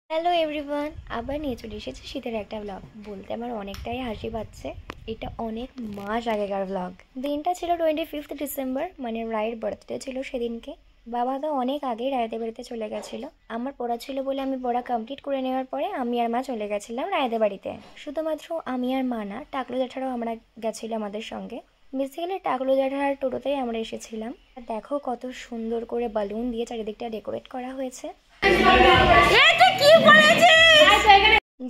Hello everyone, আবার নিয়ে চলে এসেছি শীতের একটা ব্লগ। বলতে আমার অনেকটাই হাসি পাচ্ছে, এটা অনেক মাস আগেকার ব্লগ। দিনটা ছিল 25 ডিসেম্বর, মানে রায়ের বার্থডে ছিল সেদিনকে। বাবা তো অনেক আগেই রায়দের বাড়িতে চলে গেছিলো। আমার পড়া ছিল বলে আমি পড়া কমপ্লিট করে নেওয়ার পরে আমি আর মা চলে গেছিলাম রায়দের বাড়িতে। শুধুমাত্র আমি আর মা না, টাকলু জ্যাঠারাও আমরা গেছিলো আমাদের সঙ্গে। বেসিক্যালি টাকলু জ্যাঠার টোটোতেই আমরা এসেছিলাম। দেখো কত সুন্দর করে বালুন দিয়ে চারিদিকটা ডেকোরেট করা হয়েছে।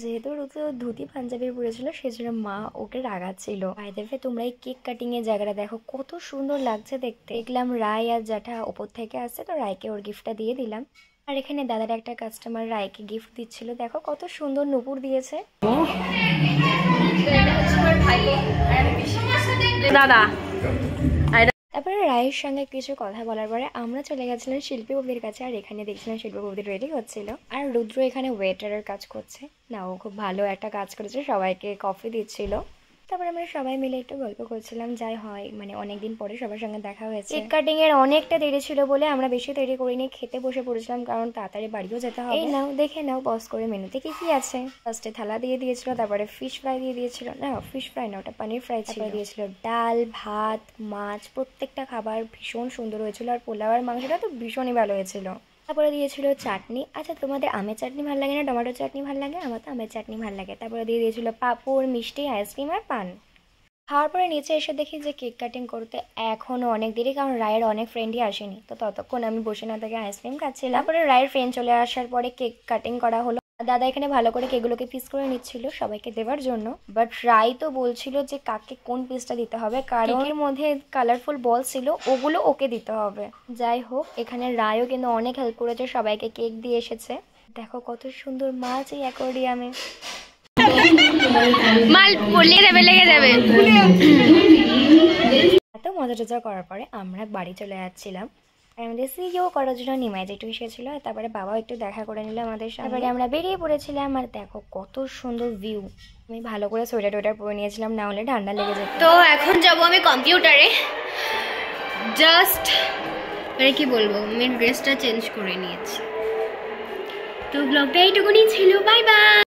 যেহেতু ঋতু ধুতি পাঞ্জাবি পরেছিল সেজন্য মা ওকে রাগাচ্ছিল। ভাই দেবে তোমরা এই কেক কাটিং এর জায়গাটা দেখো কত সুন্দর লাগছে দেখতে। দেখলাম রায় আর জ্যাঠা ওপর থেকে আসছে, তো রায়কে ওর গিফটটা দিয়ে দিলাম। আর এখানে দাদার একটা কাস্টমার রায়কে গিফট দিচ্ছিল, দেখো কত সুন্দর নুপুর দিয়েছে দাদা। তারপরে রায়ের সঙ্গে কিছু কথা বলার পরে আমরা চলে গেছিলাম শিল্পী বৌদির কাছে। আর এখানে দেখছিলাম শিল্পী বৌদি রেডি হচ্ছিল, আর রুদ্র এখানে ওয়েটারের কাজ করছে। না, ও খুব ভালো একটা কাজ করেছে, সবাইকে কফি দিচ্ছিল। তারপরে আমরা সবাই মিলে একটু গল্প করছিলাম, যাই হয় মানে অনেকদিন পরে সবার সঙ্গে দেখা হয়েছে। কেক কাটিং এর অনেকটা দেরি ছিল বলে আমরা বেশি দেরি করিনি, খেতে বসে পড়েছিলাম কারণ তাড়াতাড়ি বাড়িও যেতে হবে। এই নাও দেখে নাও পজ করে মেনুতে কি কি আছে। ফার্স্টে থালা দিয়ে দিয়েছিল, তারপরে ফিশ ফ্রাই দিয়ে দিয়েছিল, না ফিশ ফ্রাই না ওটা পনির ফ্রাই ছিল। দিয়েছিল ডাল, ভাত, মাছ, প্রত্যেকটা খাবার ভীষণ সুন্দর হয়েছিল। আর পোলাও আর মাংসটা তো ভীষণই ভালো হয়েছিল। তারপরে দিয়েছিল চাটনি। আচ্ছা, তোমাদের আমের চাটনি ভালো লাগে না টমেটোর চাটনি ভালো লাগে? আমার তো আমের চাটনি ভালো লাগে। তারপরে দিয়ে দিয়েছিল পাঁপড়, মিষ্টি, আইসক্রিম আর পান। খাওয়ার পরে নিচে এসে দেখি যে কেক কাটিং করতে এখনও অনেক দেরি, কারণ রায়ের অনেক ফ্রেন্ডই আসেনি। তো ততক্ষণ আমি বসে না থেকে আইসক্রিম খাচ্ছিলাম। তারপরে রায়ের ফ্রেন্ড চলে আসার পরে কেক কাটিং করা হলো। দাদা এখানে ভালো করে কেকগুলোকে পিস করে নিচ্ছিল সবাইকে দেওয়ার জন্য। বাট রায় তো বলছিল যে কাকে কোন পিসটা দিতে হবে, কারণ এর মধ্যে কালারফুল বল ছিল, ওগুলো ওকে দিতে হবে। যাই হোক, এখানে রায়ও কিন্তু অনেক হেল্প করেছে, সবাইকে কেক দিয়ে এসেছে। দেখো কত সুন্দর মাছ এই অ্যাকোয়ারিয়ামে। মাল লেগে যাবে। এত মজা টজা করার পরে আমরা বাড়ি চলে যাচ্ছিলাম। আমাদের সিও করার জন্য নিমাই যেটু এসেছিল, তারপরে বাবাও একটু দেখা করে নিল আমাদের সাথে। তারপরে আমরা বেরিয়ে পড়েছিলাম। আর দেখো কত সুন্দর ভিউ। আমি ভালো করে সোয়েটার টোয়েটার পরে নিয়েছিলাম, না হলে ঠান্ডা লেগে যেত। তো এখন যাব আমি কম্পিউটারে। জাস্ট মানে কি বলবো, আমি ড্রেসটা চেঞ্জ করে নিয়েছি। তো ব্লগটা এইটুকুনি ছিল। Bye bye.